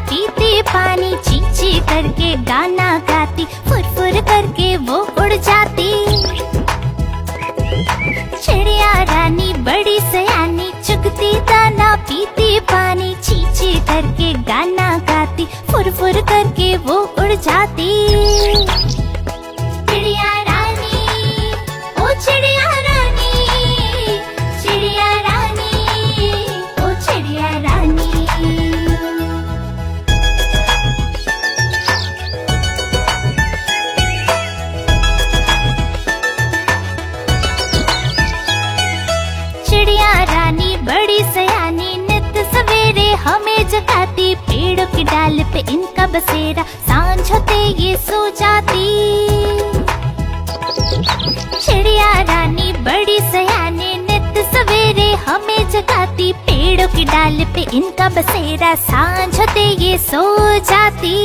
पीती पानी, ची ची करके गाना गाती, फुर फुर करके वो उड़ जाती। चिड़िया रानी बड़ी सयानी, चुगती दाना पीती पानी, ची ची करके गाना गाती, फुर फुर करके वो उड़ जाती। चिड़िया रानी, ओ चिड़िया रानी, चिड़िया रानी, ओ चिड़िया रानी। चिड़िया रानी बड़ी सयानी, नित सवेरे हमें जगाती, पेड़ों की डाल पे इनका बसेरा, सांझ होते ये सो जाती। चिड़िया रानी बड़ी सयानी, नित सवेरे हमें जगाती, पेड़ों की डाल पे इनका बसेरा, सांझ होते ये सो जाती।